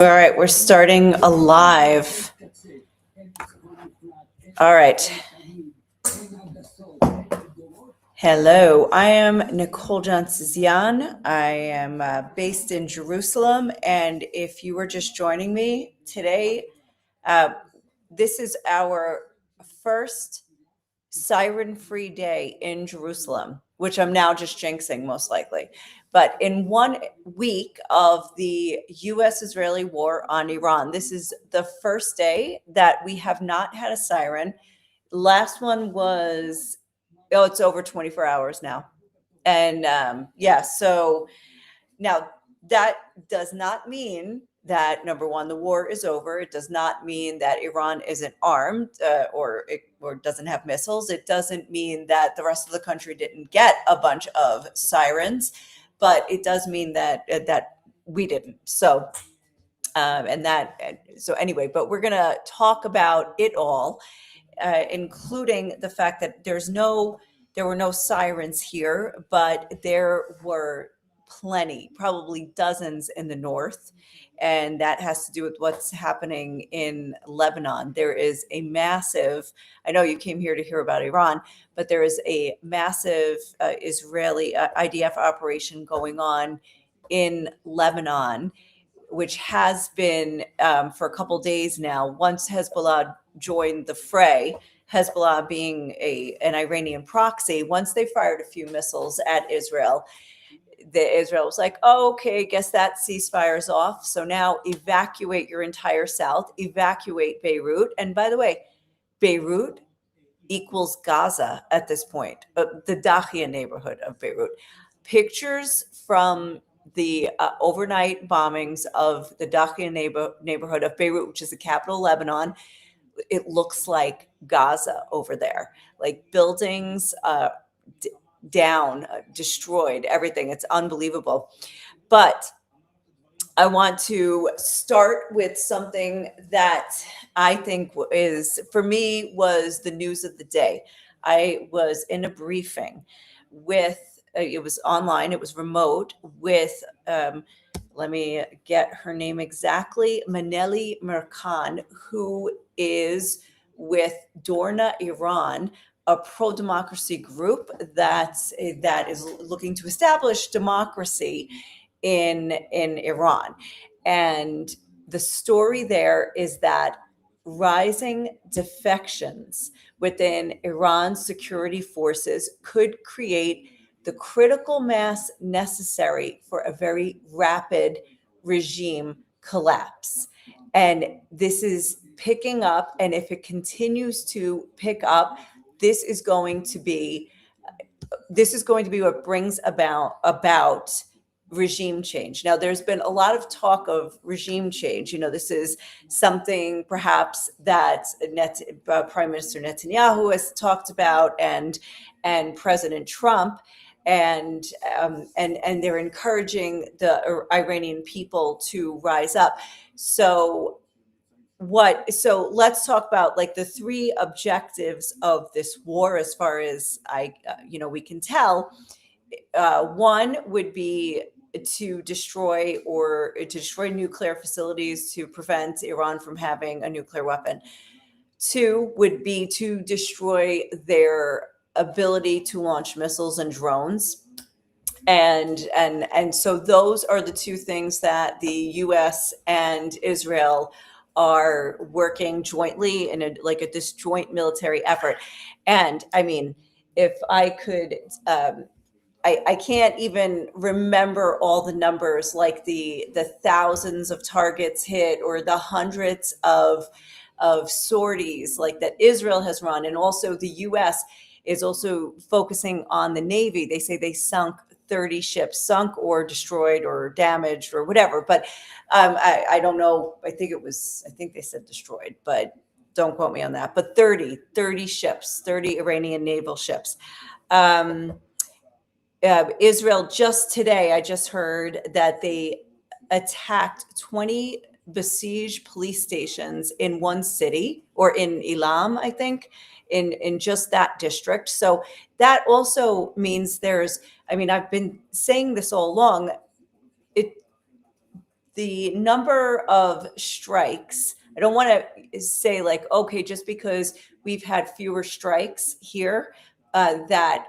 All right, we're starting a live. All right. Hello, I am Nicole Johnson-Zian. I am based in Jerusalem, and if you were just joining me today, this is our first siren-free day in Jerusalem, which I'm now just jinxing most likely. But in 1 week of the US-Israeli war on Iran, this is the first day that we have not had a siren. Last one was, it's over 24 hours now. And so now that does not mean that, number one, the war is over. It does not mean that Iran isn't armed or doesn't have missiles. It doesn't mean that the rest of the country didn't get a bunch of sirens, but it does mean that we didn't. So anyway, but we're going to talk about it all, including the fact that there were no sirens here, but there were plenty, probably dozens in the north. And that has to do with what's happening in Lebanon. There is a massive, I know you came here to hear about Iran, but there is a massive Israeli IDF operation going on in Lebanon, which has been for a couple days now. Once Hezbollah joined the fray, Hezbollah being an Iranian proxy, once they fired a few missiles at Israel, Israel was like, oh, okay, guess that ceasefire's off. So now evacuate your entire south, evacuate Beirut. And by the way, Beirut equals Gaza at this point, the Dahia neighborhood of Beirut. Pictures from the overnight bombings of the Dahia neighborhood of Beirut, which is the capital of Lebanon. It looks like Gaza over there, like buildings down, destroyed, everything. It's unbelievable. But I want to start with something that I think for me, was the news of the day. I was in a briefing with, it was online, it was remote, with, let me get her name exactly, Maneli Merkan, who is with Dorna Iran, a pro-democracy group that is looking to establish democracy in Iran. And the story there is that rising defections within Iran's security forces could create the critical mass necessary for a very rapid regime collapse. And this is picking up, and if it continues to pick up, this is going to be what brings about regime change. Now, there's been a lot of talk of regime change. This is something perhaps that Prime Minister Netanyahu has talked about, and President Trump, and they're encouraging the Iranian people to rise up. So let's talk about like the three objectives of this war, as far as we can tell. One would be to destroy nuclear facilities to prevent Iran from having a nuclear weapon. Two would be to destroy their ability to launch missiles and drones. And so those are the two things that the US and Israel are working jointly in this joint military effort. And I mean, if I could, I can't even remember all the numbers, like the thousands of targets hit, or the hundreds of sorties like that Israel has run. And also the US is also focusing on the Navy. They say they sunk 30 ships, sunk or destroyed or damaged or whatever. But I don't know. I think they said destroyed, but don't quote me on that. But 30 ships, 30 Iranian naval ships. Israel just today, I just heard that they attacked 20 besieged police stations in one city, or in Elam, I think, in just that district. So that also means I've been saying this all along, the number of strikes, I don't want to say like, okay, just because we've had fewer strikes here, that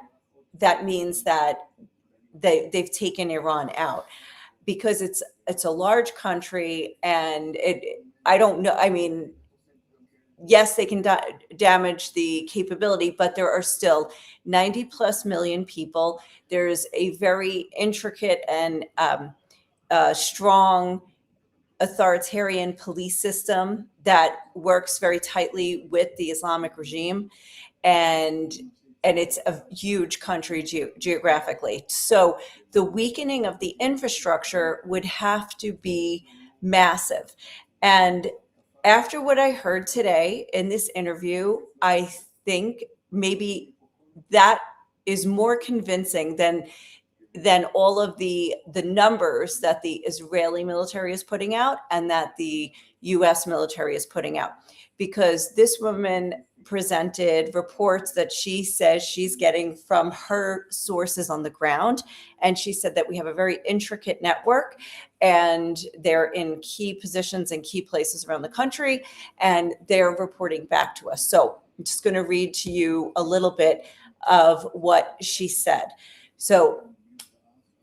means that they've taken Iran out, because it's a large country, and I don't know. I mean, yes, they can damage the capability, but there are still 90 plus million people. There's a very intricate and strong authoritarian police system that works very tightly with the Islamic regime, and it's a huge country geographically. So the weakening of the infrastructure would have to be massive. And after what I heard today in this interview, I think maybe that is more convincing than all of the numbers that the Israeli military is putting out and that the US military is putting out. Because this woman presented reports that she says she's getting from her sources on the ground. And she said that we have a very intricate network, and they're in key positions in key places around the country, and they're reporting back to us. So I'm just going to read to you a little bit of what she said. So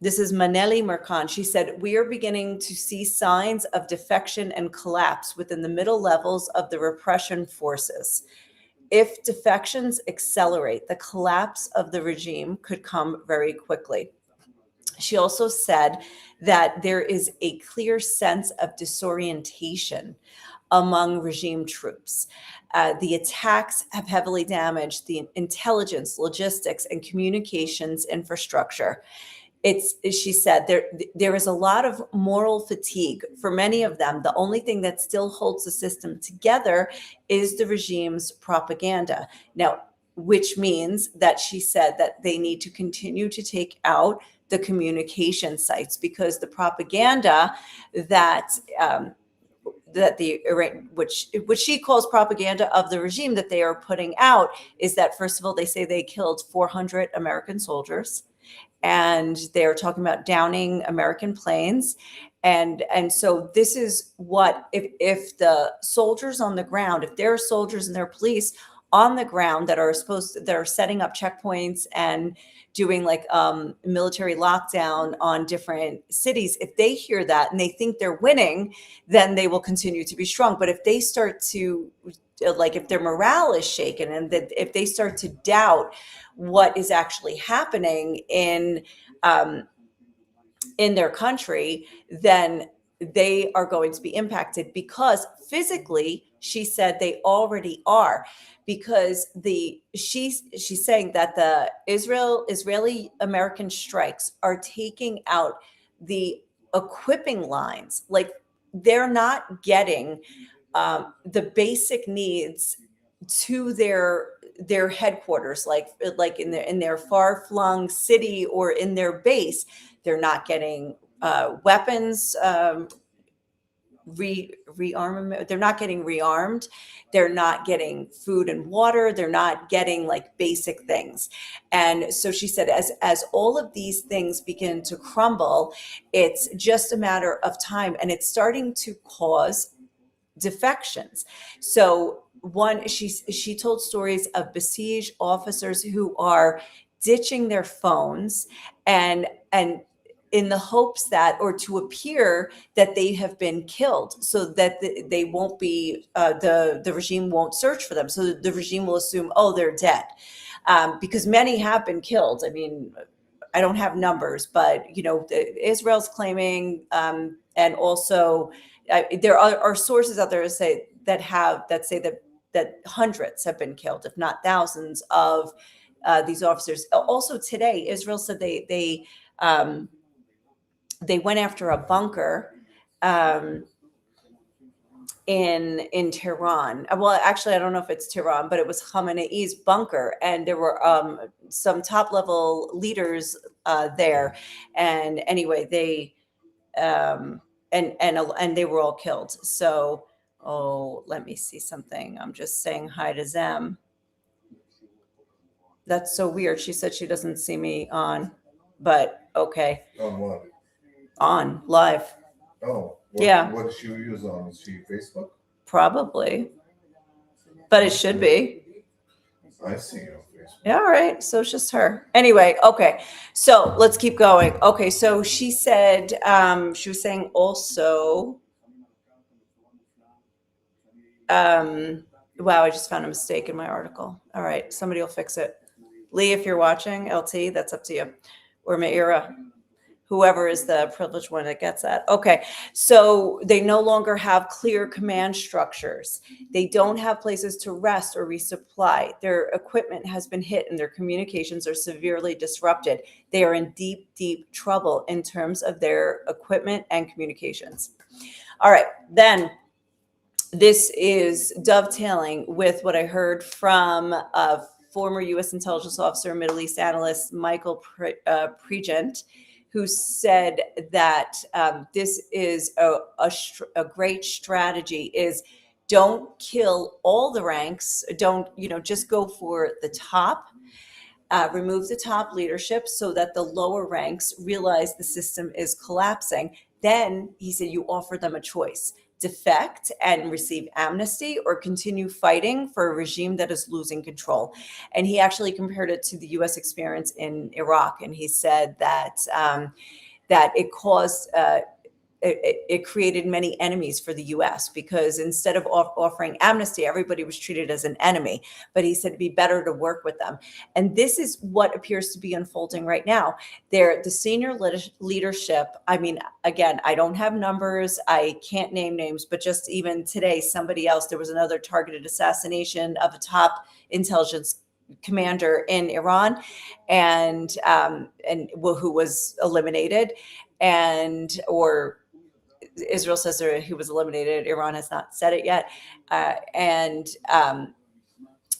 this is Maneli Merkan. She said, we are beginning to see signs of defection and collapse within the middle levels of the repression forces. If defections accelerate, the collapse of the regime could come very quickly. She also said that there is a clear sense of disorientation among regime troops. The attacks have heavily damaged the intelligence, logistics, and communications infrastructure. She said, there is a lot of moral fatigue for many of them. The only thing that still holds the system together is the regime's propaganda. Now, which means that she said that they need to continue to take out the communication sites, because the propaganda that which she calls propaganda of the regime that they are putting out is that, first of all, they say they killed 400 American soldiers, and they're talking about downing American planes. And so this is what, if the soldiers on the ground, if there are soldiers and there are police on the ground that are setting up checkpoints and doing like military lockdown on different cities, if they hear that and they think they're winning, then they will continue to be strong. But if they start to, like, if their morale is shaken, and that if they start to doubt what is actually happening in their country, then they are going to be impacted, because physically, she said, they already are, because she's saying that the Israeli American strikes are taking out the equipping lines. Like, they're not getting the basic needs to their headquarters, like in their far-flung city or in their base. They're not getting weapons, rearmament. They're not getting rearmed. They're not getting food and water. They're not getting like basic things. And so she said, as all of these things begin to crumble, it's just a matter of time, and it's starting to cause defections. So she told stories of besieged officers who are ditching their phones and in the hopes that, or to appear that they have been killed, so that they won't be, the regime won't search for them. So the regime will assume, oh, they're dead, because many have been killed. I mean, I don't have numbers, but Israel's claiming, and also there are sources out there that say that hundreds have been killed, if not thousands, of these officers. Also today, Israel said they went after a bunker in Tehran. Well, actually, I don't know if it's Tehran, but it was Khamenei's bunker, and there were some top level leaders there. And anyway, they and they were all killed. So, let me see something. I'm just saying hi to Zem. That's so weird. She said she doesn't see me on, but okay. On what? On live. Oh. Yeah, What does she use on? Is she Facebook? probably. But it should be. I see you on Facebook. Yeah, all right. So it's just her. Anyway, okay. So let's keep going. Okay, so she said, she was saying also, wow, I just found a mistake in my article. All right, somebody will fix it. Lee, if you're watching, LT, that's up to you. Or Maira, whoever is the privileged one that gets that. Okay, so they no longer have clear command structures. They don't have places to rest or resupply. Their equipment has been hit and their communications are severely disrupted. They are in deep, deep trouble in terms of their equipment and communications. All right, then this is dovetailing with what I heard from a former U.S. intelligence officer, Middle East analyst Michael Pregent, who said that this is a great strategy. Is don't kill all the ranks. Don't just go for the top. Remove the top leadership so that the lower ranks realize the system is collapsing. Then he said you offer them a choice: defect and receive amnesty, or continue fighting for a regime that is losing control. And he actually compared it to the U.S. experience in Iraq, and he said that that it caused it created many enemies for the U.S. because instead of offering amnesty, everybody was treated as an enemy. But he said it'd be better to work with them. And this is what appears to be unfolding right now. The senior leadership, I mean, again, I don't have numbers, I can't name names, but just even today, somebody else, there was another targeted assassination of a top intelligence commander in Iran, and who was eliminated, or Israel says he was eliminated. Iran has not said it yet. And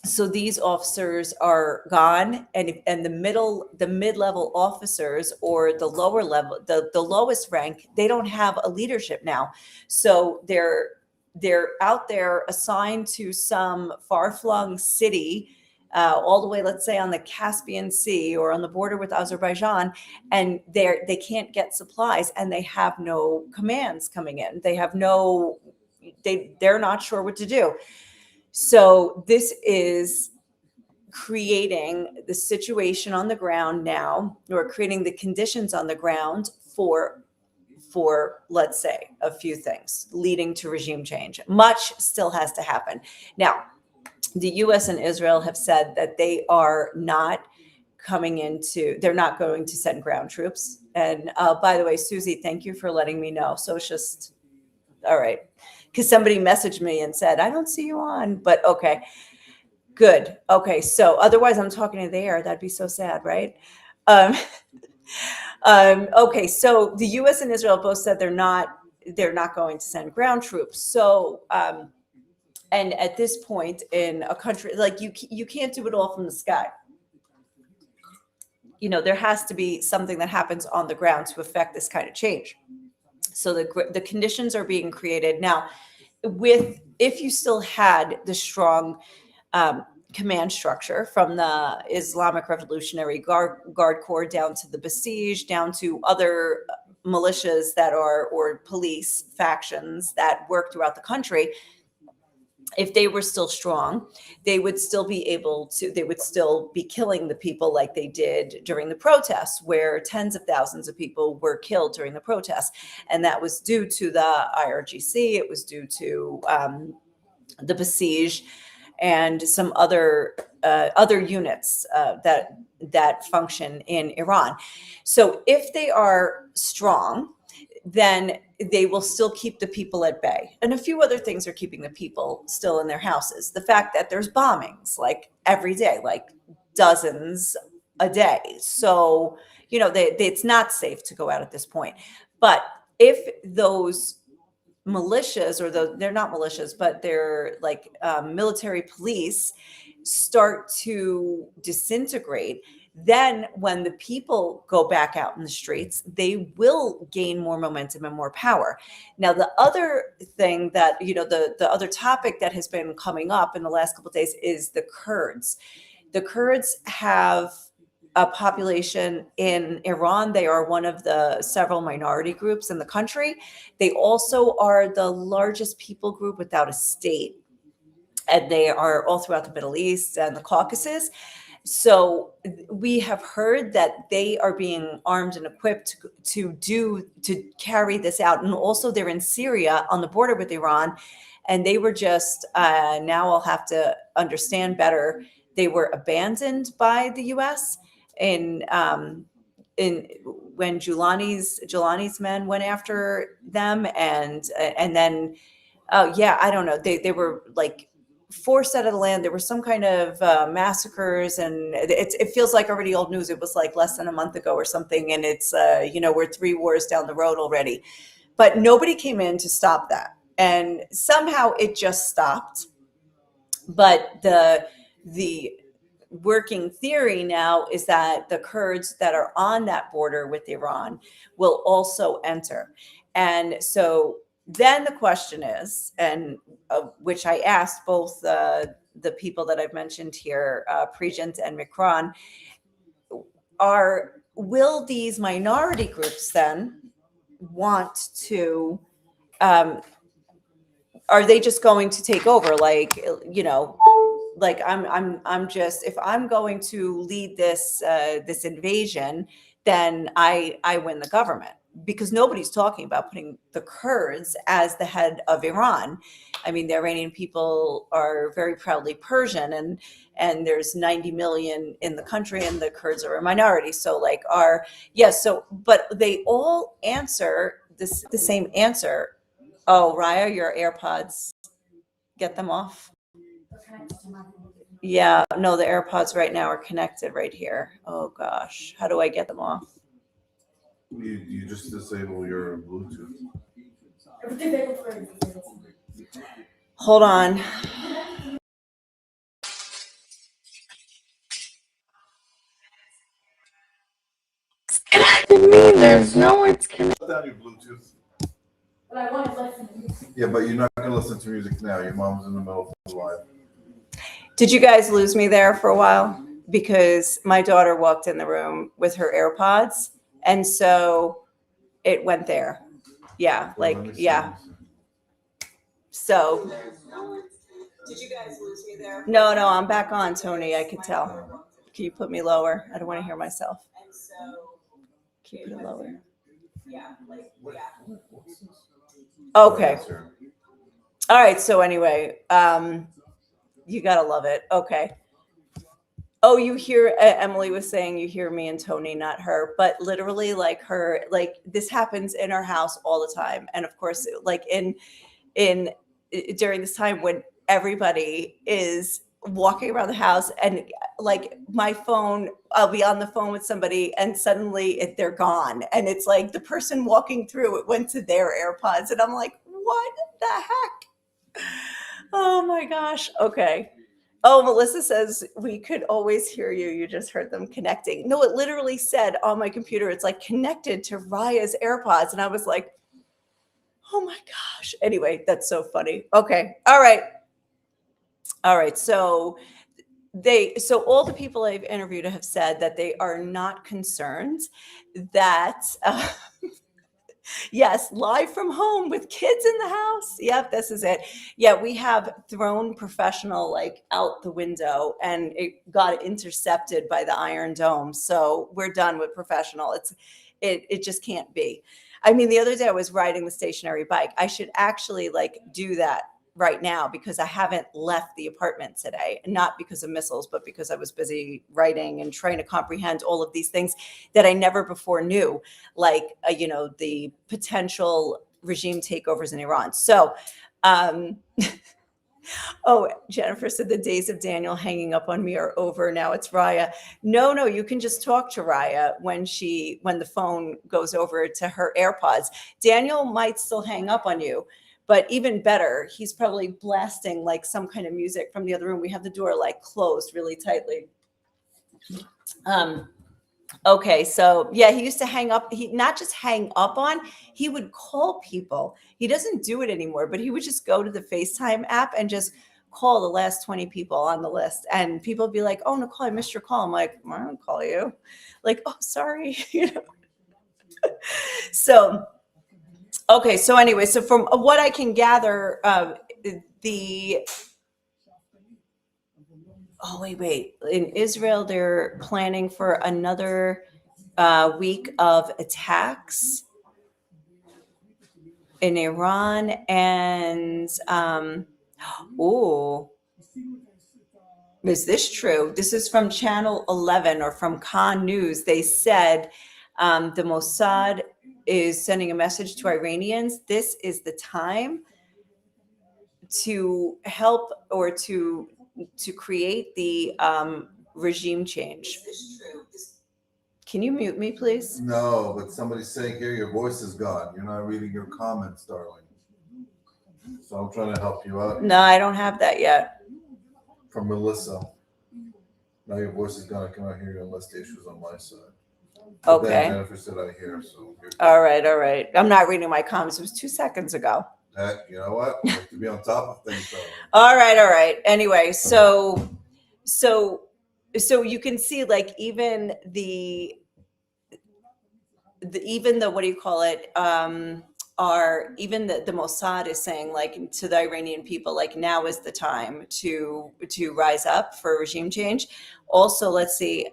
so these officers are gone, and the mid-level officers, or the lower level, the lowest rank, they don't have a leadership now. So they're out there assigned to some far-flung city, all the way, let's say, on the Caspian Sea or on the border with Azerbaijan, and they can't get supplies, and they have no commands coming in. They're not sure what to do. So this is creating the situation on the ground now, or creating the conditions on the ground for let's say a few things leading to regime change. Much still has to happen. Now, the US and Israel have said that they're not going to send ground troops. And by the way, Susie, thank you for letting me know. So it's just, all right. Because somebody messaged me and said, I don't see you on, but okay, good. Okay, so otherwise I'm talking to the air. That'd be so sad, right? Um, okay, so the US and Israel both said they're not going to send ground troops. So, and at this point in a country, like you can't do it all from the sky. There has to be something that happens on the ground to affect this kind of change. So the conditions are being created now. If you still had the strong command structure from the Islamic Revolutionary Guard Corps down to the besieged, down to other militias or police factions that work throughout the country, if they were still strong, they would still be killing the people like they did during the protests, where tens of thousands of people were killed during the protests. And that was due to the IRGC. It was due to the besieged and some other units that function in Iran. So if they are strong, then they will still keep the people at bay. And a few other things are keeping the people still in their houses. The fact that there's bombings like every day, like dozens a day. So, it's not safe to go out at this point. But if those militias, they're not militias, but they're like military police, start to disintegrate, then when the people go back out in the streets, they will gain more momentum and more power. Now, the other thing that, the other topic that has been coming up in the last couple of days is the Kurds. The Kurds have population in Iran. They are one of the several minority groups in the country. They also are the largest people group without a state. And they are all throughout the Middle East and the Caucasus. So we have heard that they are being armed and equipped to carry this out. And also they're in Syria on the border with Iran. And they were just, now I'll have to understand better, they were abandoned by the US in when Giuliani's men went after them. And then, oh yeah, I don't know. They were like forced out of the land. There were some kind of massacres, and it feels like already old news. It was like less than a month ago or something, and it's we're 3 wars down the road already. But nobody came in to stop that, and somehow it just stopped. But the working theory now is that the Kurds that are on that border with Iran will also enter, and so then the question is, and which I asked both the people that I've mentioned here, Pregent and Mikron, will these minority groups then want to, are they just going to take over? Like, like I'm just, if I'm going to lead this this invasion, then I win the government. Because nobody's talking about putting the Kurds as the head of Iran. I mean, the Iranian people are very proudly Persian, and there's 90 million in the country, and the Kurds are a minority. So but they all answer the same answer. Oh, Raya, your AirPods, get them off. Yeah, no, the AirPods right now are connected right here. Oh gosh, how do I get them off? You just disable your Bluetooth. Hold on. There's no it's connected. Shut down your Bluetooth. But I want to listen to music. Yeah, but you're not going to listen to music now. Your mom's in the middle of the live. Did you guys lose me there for a while? Because my daughter walked in the room with her AirPods, and so it went there. Yeah, yeah. So, did you guys lose me there? No, I'm back on, Tony. I could tell. Can you put me lower? I don't want to hear myself. Keep it lower. Yeah, Okay. All right. So anyway, you gotta love it. Okay. Oh, you hear, Emily was saying you hear me and Tony, not her, but literally like this happens in our house all the time. And of course, like during this time when everybody is walking around the house, and like my phone, I'll be on the phone with somebody and suddenly they're gone. And it's like the person walking through, it went to their AirPods. And I'm like, what the heck? Oh my gosh. Okay. Oh, Melissa says we could always hear you. You just heard them connecting. No, it literally said on my computer, it's like connected to Raya's AirPods. And I was like, oh my gosh. Anyway, that's so funny. Okay. All right. So all the people I've interviewed have said that they are not concerned that, yes, live from home with kids in the house. Yep, this is it. Yeah, we have thrown professional like out the window, and it got intercepted by the Iron Dome. So we're done with professional. It just can't be. I mean, the other day I was riding the stationary bike. I should actually like do that right now because I haven't left the apartment today, not because of missiles, but because I was busy writing and trying to comprehend all of these things that I never before knew, like, the potential regime takeovers in Iran. So, oh, Jennifer said the days of Daniel hanging up on me are over. Now it's Raya. No, you can just talk to Raya when the phone goes over to her AirPods. Daniel might still hang up on you. But even better, he's probably blasting like some kind of music from the other room. We have the door like closed really tightly. Okay, so yeah, he used to hang up. He not just hang up on, he would call people. He doesn't do it anymore, but he would just go to the FaceTime app and just call the last 20 people on the list. And people be like, oh, Nicole, I missed your call. I'm like, I don't call you. Like, oh, sorry. So, okay. So anyway, so from what I can gather, wait. In Israel, they're planning for another week of attacks. In Iran, and is this true? This is from Channel 11 or from Khan News. They said the Mossad is sending a message to Iranians. This is the time to help or to create the regime change. Can you mute me, please? No, but somebody's saying here your voice is gone. You're not reading your comments, darling. So I'm trying to help you out. No, I don't have that yet. From Melissa. Now your voice is gone. I cannot hear you unless the issue's on my side. But Okay. then Jennifer said I hear, so. All right. I'm not reading my comments. It was 2 seconds ago. You know what? We have to be on top of things, darling. All right. Anyway, so you can see, like, even the what do you call it? Even the Mossad is saying, like, to the Iranian people, like, now is the time to rise up for regime change. Also, let's see,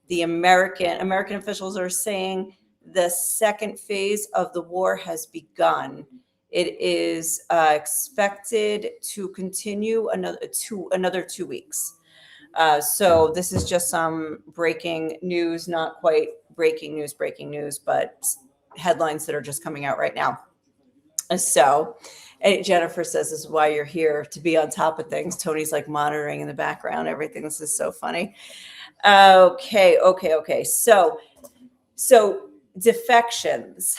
the American officials are saying the second phase of the war has begun. It is expected to continue another 2 weeks. So this is just some breaking news, not quite breaking news, but headlines that are just coming out right now. So Jennifer says, this is why you're here, to be on top of things. Tony's like monitoring in the background, everything. This is so funny. Okay. So defections.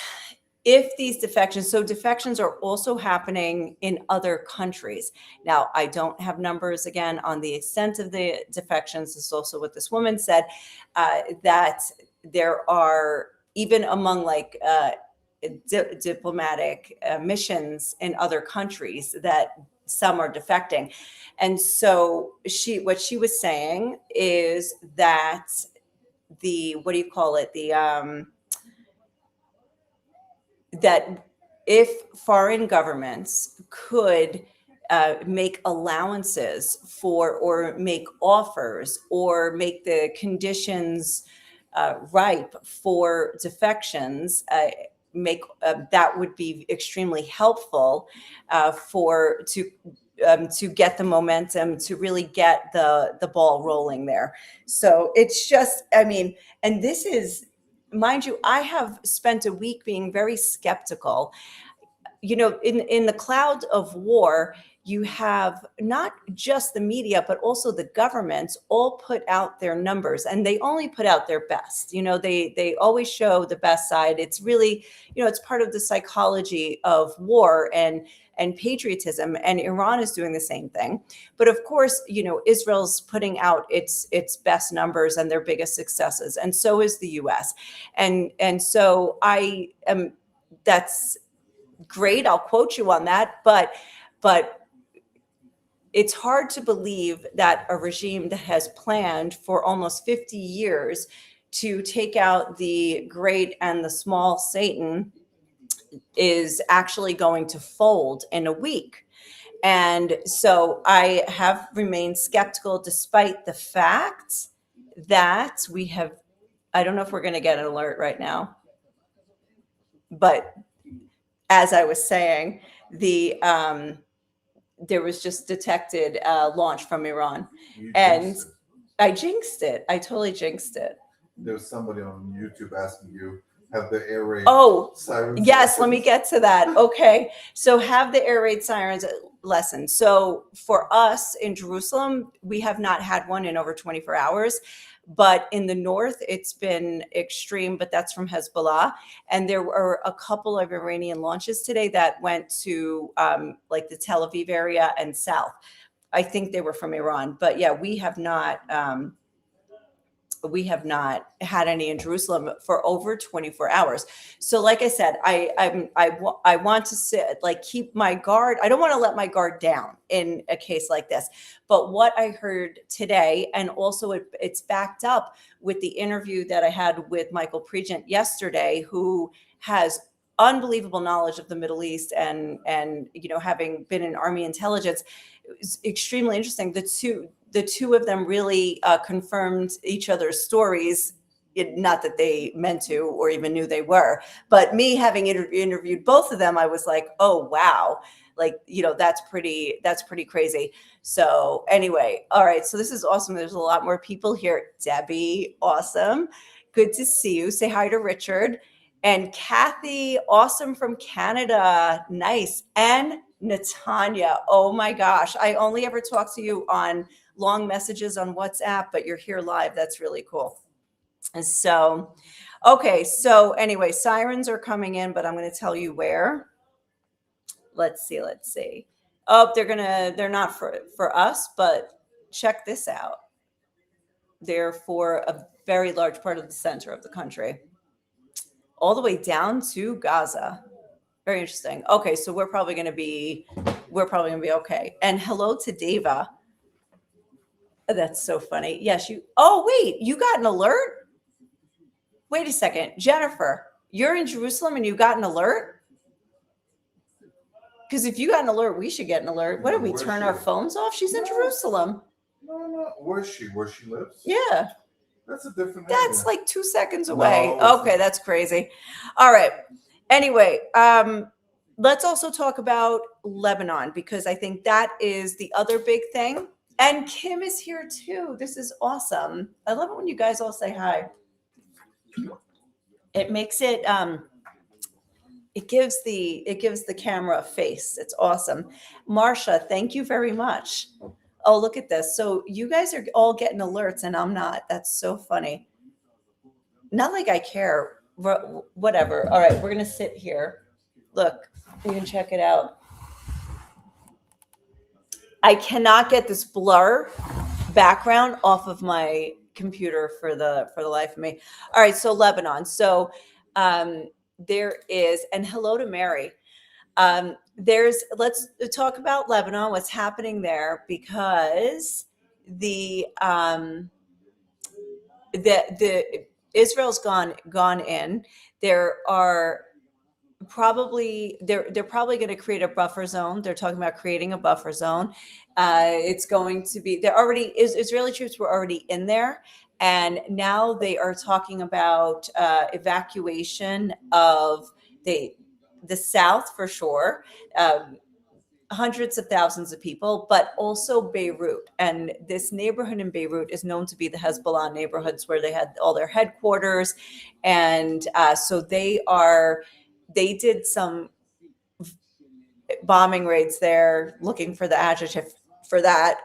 If these defections are also happening in other countries. Now, I don't have numbers again on the extent of the defections. This is also what this woman said, that there are, even among like diplomatic missions in other countries, that some are defecting. And so what she was saying is that that if foreign governments could make allowances for, or make offers, or make the conditions ripe for defections, that would be extremely helpful to get the momentum, to really get the ball rolling there. So it's just, and this is, mind you, I have spent a week being very skeptical. In the cloud of war, you have not just the media, but also the governments all put out their numbers, and they only put out their best. They always show the best side. It's really, it's part of the psychology of war and patriotism, and Iran is doing the same thing. But of course, Israel's putting out its best numbers and their biggest successes, and so is the US. And so that's great. I'll quote you on that, but it's hard to believe that a regime that has planned for almost 50 years to take out the great and the small Satan is actually going to fold in a week. And so I have remained skeptical, despite the fact that we have, I don't know if we're going to get an alert right now, but as I was saying, there was just detected launch from Iran. And I jinxed it. I totally jinxed it. There was somebody on YouTube asking you, have the air raid sirens? Yes, let me get to that. Okay. So have the air raid sirens lesson. So for us in Jerusalem, we have not had one in over 24 hours. But in the north, it's been extreme, but that's from Hezbollah. And there were a couple of Iranian launches today that went to like the Tel Aviv area and south. I think they were from Iran. But yeah, we have not we have not had any in Jerusalem for over 24 hours. So, like I said, I want to keep my guard. I don't want to let my guard down in a case like this. But what I heard today, and also it's backed up with the interview that I had with Michael Pregent yesterday, who has unbelievable knowledge of the Middle East and having been in Army intelligence. It was extremely interesting. The two of them really confirmed each other's stories. Not that they meant to or even knew they were, but me having interviewed both of them, I was like, oh wow, that's pretty crazy. So anyway, all right, so this is awesome. There's a lot more people here. Debbie, awesome, good to see you. Say hi to Richard. And Kathy, awesome, from Canada. Nice. And Natanya, oh my gosh, I only ever talk to you on long messages on WhatsApp, but you're here live. That's really cool. And so, okay. So anyway, sirens are coming in, but I'm going to tell you where. Let's see. Oh, they're not for us, but check this out. They're for a very large part of the center of the country, all the way down to Gaza. Very interesting. Okay, so we're probably going to be okay. And hello to Deva. That's so funny. Yes, oh wait, you got an alert? Wait a second, Jennifer, you're in Jerusalem and you got an alert? Because if you got an alert, we should get an alert. What did we turn our phones off? She's in Jerusalem. No. Where is she? Where she lives? Yeah. That's a different That's area. like 2 seconds away. No, Okay, that's crazy. All right. Anyway, let's also talk about Lebanon, because I think that is the other big thing. And Kim is here too. This is awesome. I love it when you guys all say hi. It makes it it gives the camera a face. It's awesome. Marsha, thank you very much. Oh, look at this. So you guys are all getting alerts and I'm not. That's so funny. Not like I care. Whatever. All right, we're going to sit here. Look, you can check it out. I cannot get this blur background off of my computer for the life of me. All right, so Lebanon. So there is, and hello to Mary. Let's talk about Lebanon, what's happening there, because the Israel's gone in. They're probably going to create a buffer zone. They're talking about creating a buffer zone. It's going to be, Israeli troops were already in there, and now they are talking about evacuation of the south for sure. Hundreds of thousands of people, but also Beirut. And this neighborhood in Beirut is known to be the Hezbollah neighborhoods where they had all their headquarters. And so they did some bombing raids there, looking for the adjective for that.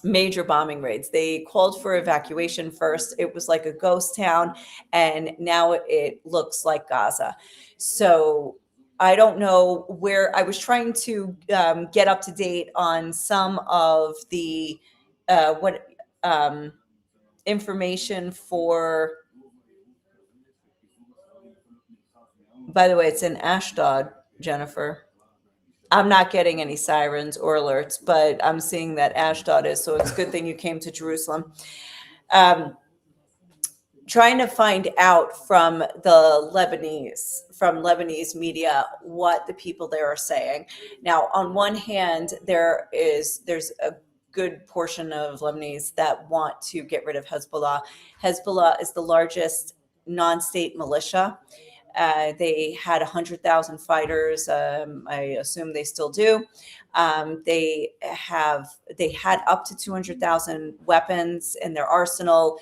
Major bombing raids. They called for evacuation first. It was like a ghost town, and now it looks like Gaza. So I don't know where. I was trying to get up to date on some of the information for. By the way, it's in Ashdod, Jennifer. I'm not getting any sirens or alerts, but I'm seeing that Ashdod is, so it's a good thing you came to Jerusalem. Trying to find out from Lebanese media what the people there are saying. Now, on one hand, there's a good portion of Lebanese that want to get rid of Hezbollah. Hezbollah is the largest non-state militia. They had 100,000 fighters. I assume they still do. They had up to 200,000 weapons in their arsenal,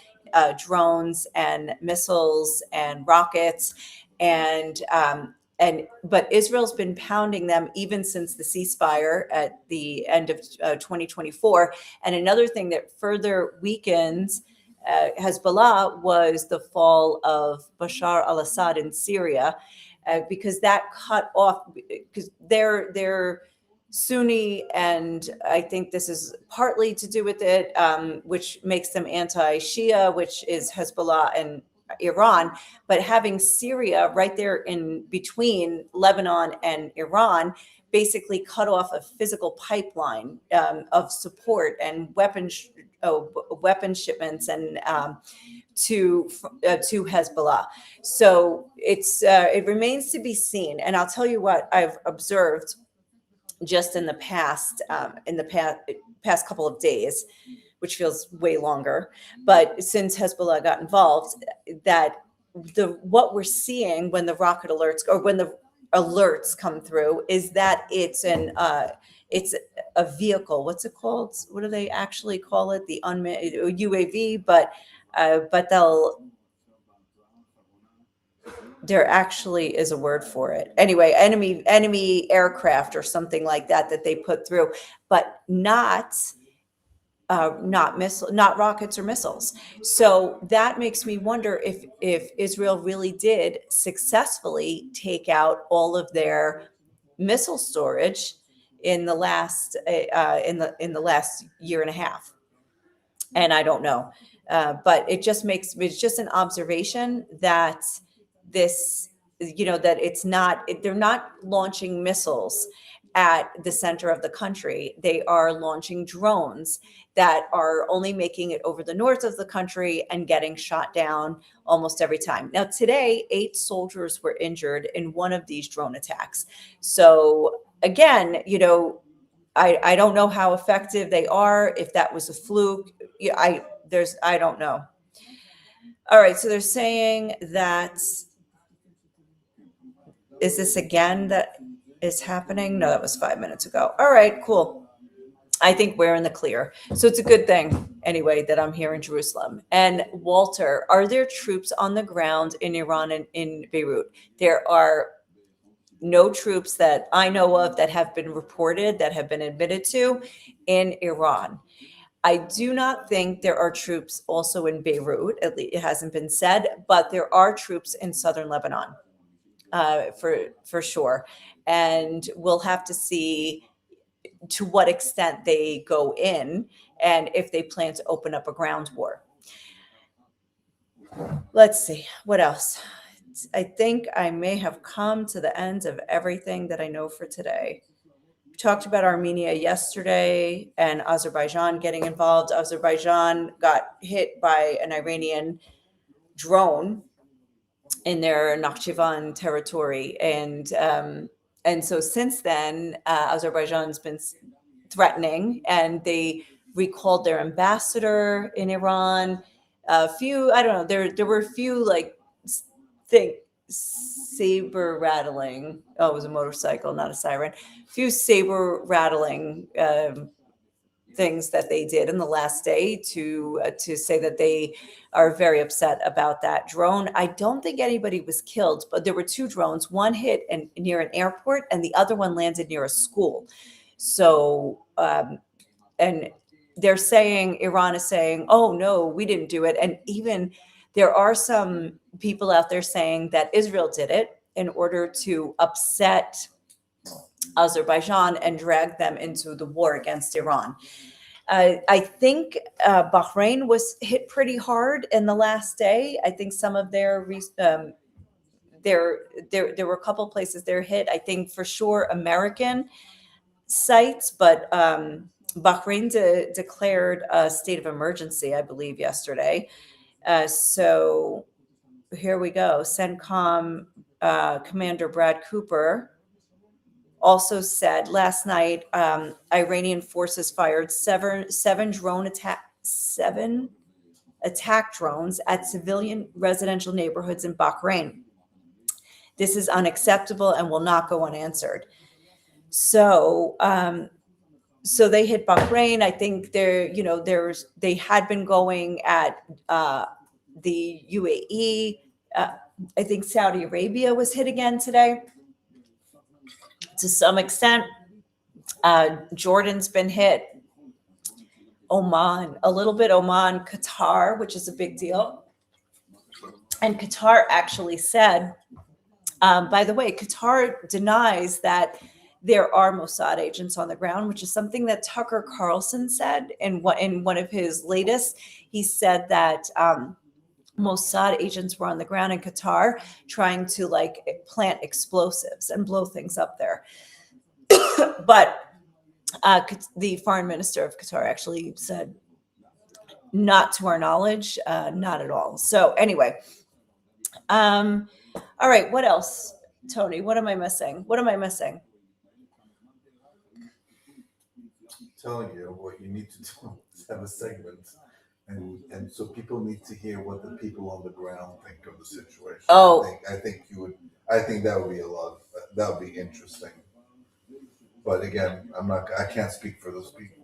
drones and missiles and rockets, but Israel's been pounding them even since the ceasefire at the end of 2024. And another thing that further weakens Hezbollah was the fall of Bashar al-Assad in Syria, because that cut off, because their Sunni, and I think this is partly to do with it, which makes them anti-Shia, which is Hezbollah and Iran. But having Syria right there in between Lebanon and Iran basically cut off a physical pipeline of support and weapon shipments and to Hezbollah. So it remains to be seen. And I'll tell you what I've observed just in the past couple of days, which feels way longer, but since Hezbollah got involved, that what we're seeing when the rocket alerts or when the alerts come through is that it's a vehicle. What's it called? What do they actually call it? The unmanned UAV, but there actually is a word for it. Anyway, enemy aircraft or something like that they put through, but not rockets or missiles. So that makes me wonder if Israel really did successfully take out all of their missile storage in the last in the last year and a half. And I don't know, but it's just an observation that they're not launching missiles at the center of the country. They are launching drones that are only making it over the north of the country and getting shot down almost every time. Now, today, 8 soldiers were injured in one of these drone attacks. So again, I don't know how effective they are, if that was a fluke. I don't know. All right, so they're saying that, is this again that is happening? No, that was 5 minutes ago. All right, cool. I think we're in the clear. So it's a good thing, anyway, that I'm here in Jerusalem. And Walter, are there troops on the ground in Iran and in Beirut? There are no troops that I know of that have been reported, that have been admitted to in Iran. I do not think there are troops also in Beirut. At least it hasn't been said, but there are troops in southern Lebanon, for sure. And we'll have to see to what extent they go in and if they plan to open up a ground war. Let's see, what else? I think I may have come to the end of everything that I know for today. We talked about Armenia yesterday and Azerbaijan getting involved. Azerbaijan got hit by an Iranian drone in their Nakhchivan territory. And so since then, Azerbaijan's been threatening, and they recalled their ambassador in Iran. A few, I don't know, there were a few saber rattling. Oh, it was a motorcycle, not a siren. A few saber rattling things that they did in the last day to say that they are very upset about that drone. I don't think anybody was killed, but there were 2 drones. One hit near an airport, and the other one landed near a school. So, and they're saying, Iran is saying, oh no, we didn't do it. And even there are some people out there saying that Israel did it in order to upset Azerbaijan and drag them into the war against Iran. I think Bahrain was hit pretty hard in the last day. I think some of there were a couple places they're hit. I think for sure American sites, but Bahrain declared a state of emergency, I believe, yesterday. So here we go. CENTCOM Commander Brad Cooper also said last night Iranian forces fired seven attack drones at civilian residential neighborhoods in Bahrain. This is unacceptable and will not go unanswered. So they hit Bahrain. I think they had been going at the UAE. I think Saudi Arabia was hit again today to some extent. Jordan's been hit. Oman, a little bit. Oman, Qatar, which is a big deal. And Qatar actually said, by the way, Qatar denies that there are Mossad agents on the ground, which is something that Tucker Carlson said in one of his latest. He said that Mossad agents were on the ground in Qatar trying to like plant explosives and blow things up there. But the foreign minister of Qatar actually said, not to our knowledge, not at all. So anyway, all right, what else, Tony? What am I missing? What am I missing? Telling you what you need to do is have a segment, and so people need to hear what the people on the ground think of the situation. Oh. I think that would be that would be interesting. But again, I can't speak for those people.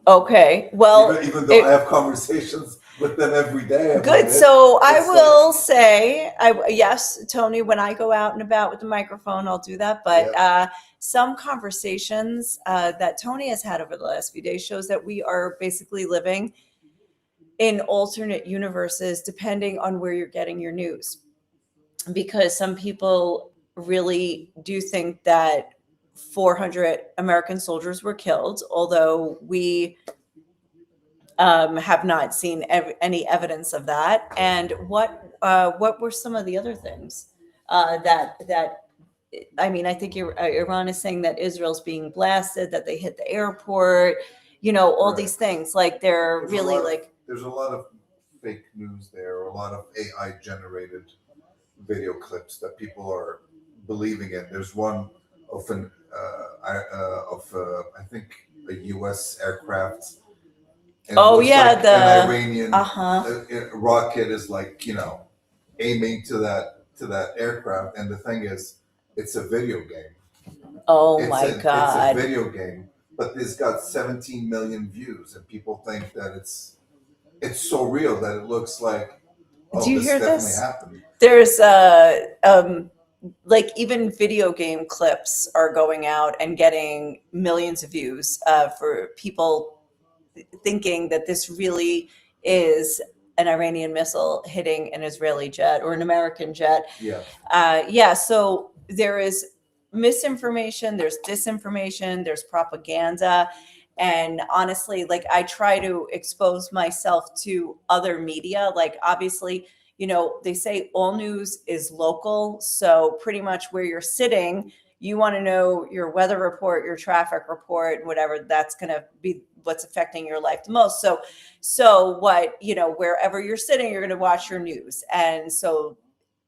Okay, well, even though I have conversations with them every day. Good. So I will say, yes, Tony, when I go out and about with the microphone, I'll do that. But some conversations that Tony has had over the last few days shows that we are basically living in alternate universes, depending on where you're getting your news. Because some people really do think that 400 American soldiers were killed, although we have not seen any evidence of that. And what were some of the other things that I mean, I think Iran is saying that Israel's being blasted, that they hit the airport, all Right. these things. Like they're there's a lot of fake news there, a lot of AI generated video clips that people are believing in. There's one of I think a U.S. aircraft. And an Iranian rocket is aiming to that aircraft, and the thing is, it's a video game. Oh my God! It's a video game, but it's got 17 million views, and people think that it's so real that it looks like. Oh, do you this hear definitely this? Happened. There's like even video game clips are going out and getting millions of views for people thinking that this really is an Iranian missile hitting an Israeli jet or an American jet. Yeah. So there is misinformation, there's disinformation, there's propaganda. And honestly, like I try to expose myself to other media. Like obviously, they say all news is local. So pretty much where you're sitting, you want to know your weather report, your traffic report, whatever, that's going to be what's affecting your life the most. So what, wherever you're sitting, you're going to watch your news. And so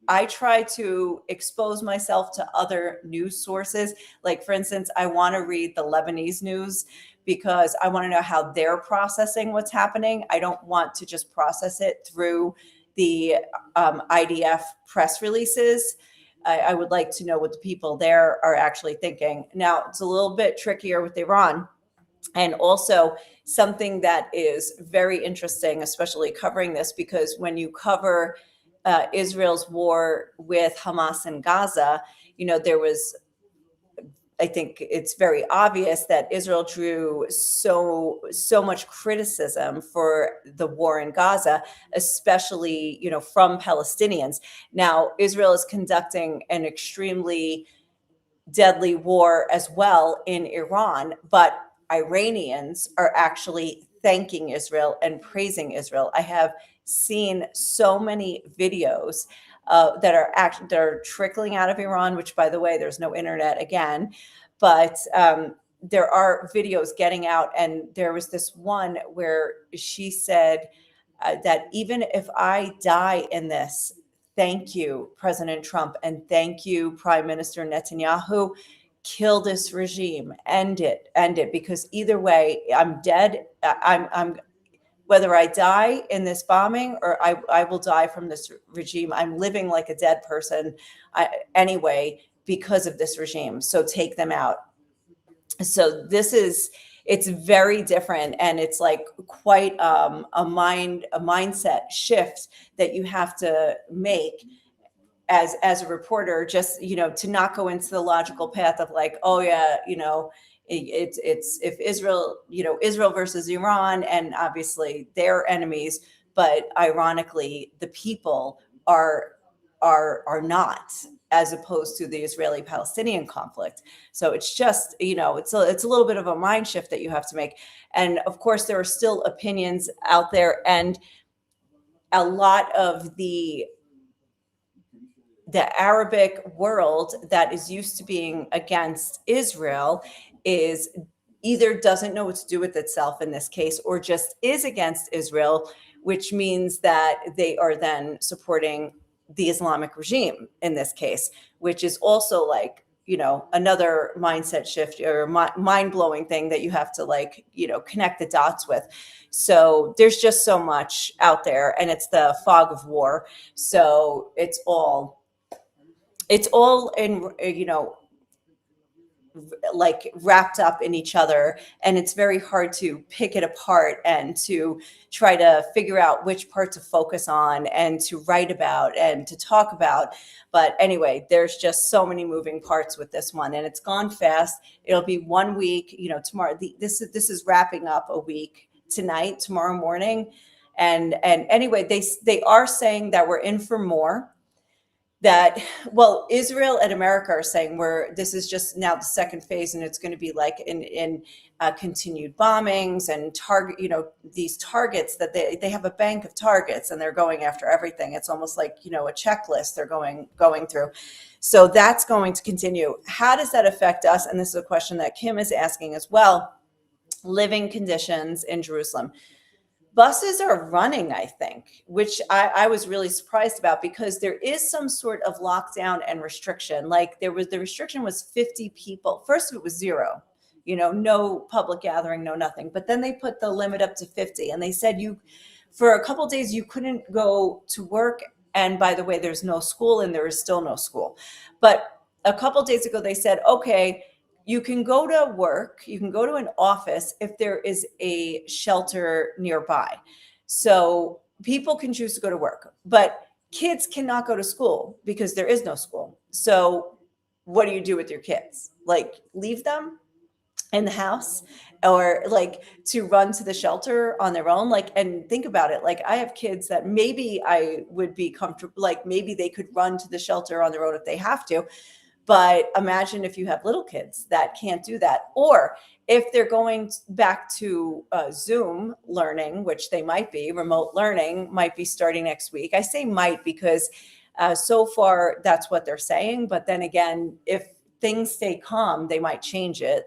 I try to expose myself to other news sources. Like for instance, I want to read the Lebanese news because I want to know how they're processing what's happening. I don't want to just process it through the IDF press releases. I would like to know what the people there are actually thinking. Now, it's a little bit trickier with Iran. And also something that is very interesting, especially covering this, because when you cover Israel's war with Hamas in Gaza, there was, I think it's very obvious that Israel drew so much criticism for the war in Gaza, especially, from Palestinians. Now, Israel is conducting an extremely deadly war as well in Iran, but Iranians are actually thanking Israel and praising Israel. I have seen so many videos that are trickling out of Iran, which, by the way, there's no internet again, but there are videos getting out. And there was this one where she said that even if I die in this, thank you, President Trump, and thank you, Prime Minister Netanyahu. Kill this regime, end it, because either way, I'm dead. I'm whether I die in this bombing or I will die from this regime. I'm living like a dead person anyway because of this regime. So take them out. So it's very different, and it's like quite a mindset shift that you have to make as a reporter, just to not go into the logical path of like, oh yeah, it's if Israel versus Iran, and obviously they're enemies, but ironically the people are are not, as opposed to the Israeli-Palestinian conflict. So it's just, it's a little bit of a mind shift that you have to make. And of course, there are still opinions out there, and a lot of the Arabic world that is used to being against Israel is either doesn't know what to do with itself in this case, or just is against Israel, which means that they are then supporting the Islamic regime in this case, which is also like, another mindset shift or mind-blowing thing that you have to connect the dots with. So there's just so much out there, and it's the fog of war. So it's all in, like wrapped up in each other, and it's very hard to pick it apart and to try to figure out which part to focus on and to write about and to talk about. But anyway, there's just so many moving parts with this one, and it's gone fast. It'll be 1 week, tomorrow. This is wrapping up a week tonight, tomorrow morning. And anyway, they are saying that we're in for more. That, well, Israel and America are saying this is just now the second phase, and it's going to be like in continued bombings and these targets that they have a bank of targets, and they're going after everything. It's almost like, a checklist they're going through. So that's going to continue. How does that affect us? And this is a question that Kim is asking as well. Living conditions in Jerusalem. Buses are running, I think, which I was really surprised about, because there is some sort of lockdown and restriction. Like the restriction was 50 people. First it was 0, no public gathering, no nothing. But then they put the limit up to 50, and they said for a couple of days you couldn't go to work. And by the way, there's no school, and there is still no school. But a couple of days ago they said, okay, you can go to work, you can go to an office if there is a shelter nearby. So people can choose to go to work, but kids cannot go to school because there is no school. So what do you do with your kids? Like, leave them in the house, or like to run to the shelter on their own? And think about it. Like, I have kids that maybe I would be comfortable, like maybe they could run to the shelter on their own if they have to. But imagine if you have little kids that can't do that, or if they're going back to Zoom learning, which they might be, remote learning might be starting next week. I say might because so far that's what they're saying. But then again, if things stay calm, they might change it.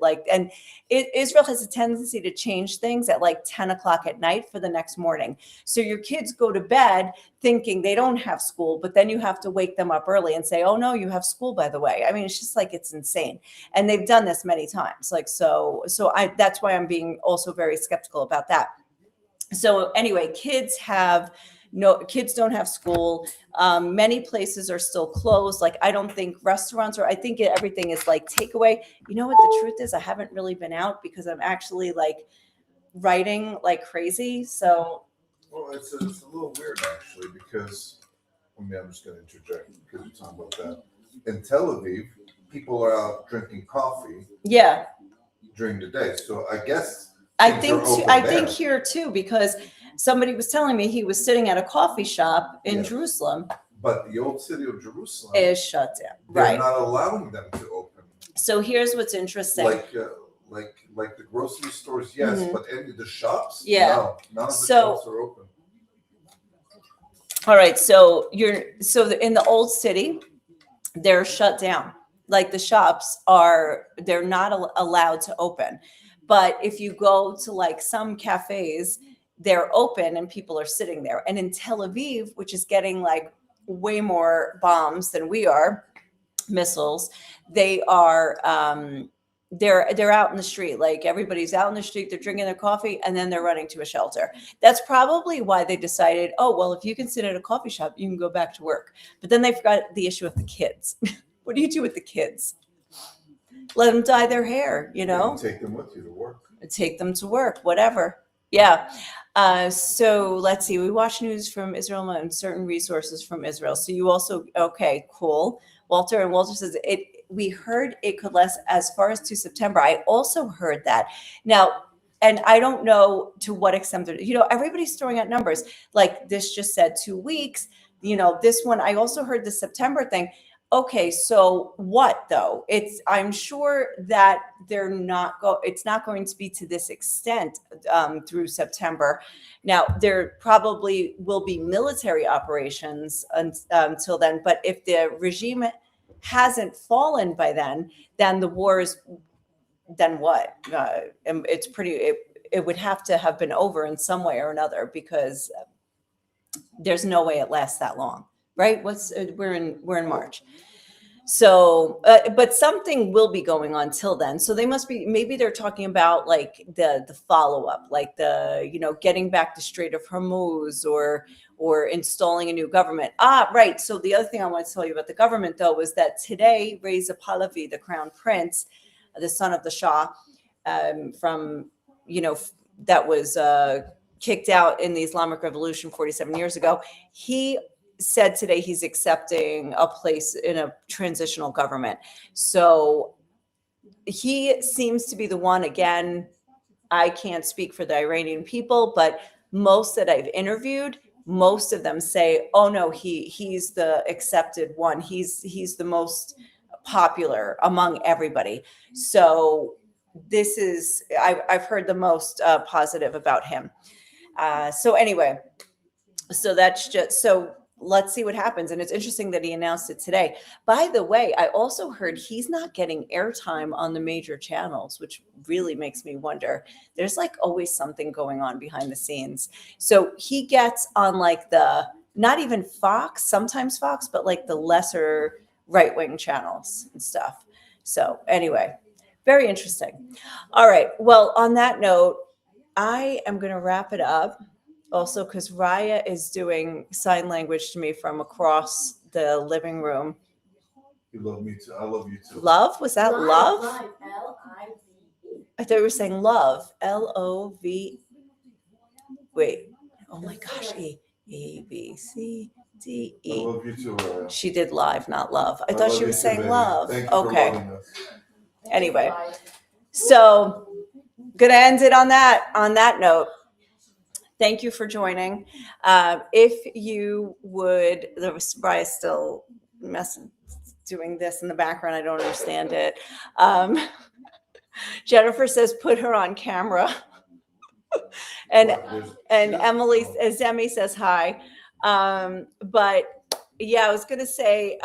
Israel has a tendency to change things at like 10 o'clock at night for the next morning. So your kids go to bed thinking they don't have school, but then you have to wake them up early and say, oh no, you have school, by the way. I mean, it's just like, it's insane. And they've done this many times. That's why I'm being also very skeptical about that. So anyway, kids don't have school. Many places are still closed. Like, I don't think restaurants I think everything is like takeaway. You know what the truth is? I haven't really been out because I'm actually like writing like crazy. So. Well, it's a little weird actually, because, I'm just going to interject because you're talking about that. In Tel Aviv, people are out drinking coffee. Yeah. During the day. So I guess I think here too, because somebody was telling me he was sitting at a coffee shop in Jerusalem. But the old city of Jerusalem is shut down. They're not allowing them to open. So here's what's interesting. Like the grocery stores, yes, Mm-hmm. but the shops, no, none of the shops are open. All right, so in the old city, they're shut down. Like, the shops they're not allowed to open. But if you go to like some cafes, they're open and people are sitting there. And in Tel Aviv, which is getting like way more bombs than we are, missiles, they are they're out in the street. Like, everybody's out in the street, they're drinking their coffee, and then they're running to a shelter. That's probably why they decided, oh, well, if you can sit at a coffee shop, you can go back to work. But then they forgot the issue of the kids. What do you do with the kids? Let them dye their hair, Take them with you to work. Take them to work, whatever. Yeah. So let's see. We watch news from Israel and certain resources from Israel. So you also, okay, cool. Walter says we heard it could last as far as to September. I also heard that. Now, and I don't know to what extent, everybody's throwing out numbers. Like, this just said 2 weeks. this one, I also heard the September thing. Okay, so what though? I'm sure that it's not going to be to this extent through September. Now, there probably will be military operations until then, but if the regime hasn't fallen by then the war is, then what? And it would have to have been over in some way or another, because there's no way it lasts that long, right? We're in March. So, but something will be going on till then. So maybe they're talking about like the follow-up, like getting back to Strait of Hormuz, or installing a new government. Right. So the other thing I want to tell you about the government though was that today Reza Pahlavi, the crown prince, the son of the Shah, from, that was kicked out in the Islamic Revolution 47 years ago, he said today he's accepting a place in a transitional government. So he seems to be the one. Again, I can't speak for the Iranian people, but most that I've interviewed, most of them say, oh no, he's the accepted one. He's the most popular among everybody. So this is, I've heard the most positive about him. So anyway, so that's just, so let's see what happens. And it's interesting that he announced it today. By the way, I also heard he's not getting airtime on the major channels, which really makes me wonder. There's like always something going on behind the scenes. So he gets on like not even Fox, sometimes Fox, but like the lesser right-wing channels and stuff. So anyway, very interesting. All right. Well, on that note, I am going to wrap it up. Also, because Raya is doing sign language to me from across the living room. You love me too. I love you too. Love? Was that love? L-I-V-E. I thought you were saying love. L-O-V. Wait. Oh my gosh. E-B-C-D-E. I love you too, Raya. She did live, not love. I thought she was saying love. Thank you for loving us. Anyway, so gonna end it on that note. Thank you for joining. If you would, Bria's still doing this in the background. I don't understand it. Jennifer says, put her on camera. and Emily, Zemi says hi. But yeah, I was going to say,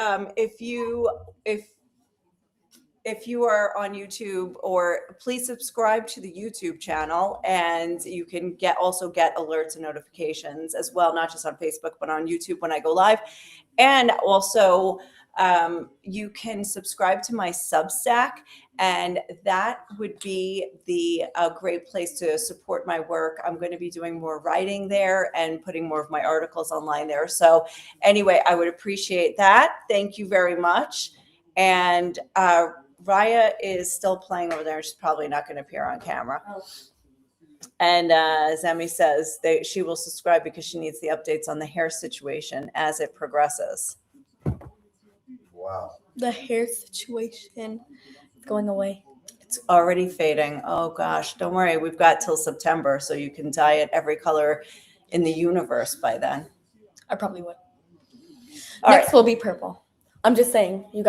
if you are on YouTube, or please subscribe to the YouTube channel, and you can also get alerts and notifications as well, not just on Facebook, but on YouTube when I go live. And also you can subscribe to my Substack, and that would be a great place to support my work. I'm going to be doing more writing there and putting more of my articles online there. So anyway, I would appreciate that. Thank you very much. And Raya is still playing over there. She's probably not going to appear on camera. Oh. And Zemi says she will subscribe because she needs the updates on the hair situation as it progresses. Wow. The hair situation is going away. It's already fading. Oh gosh, don't worry. We've got till September, so you can dye it every color in the universe by then. I probably would. All Next right. will be purple. I'm just saying, you guys.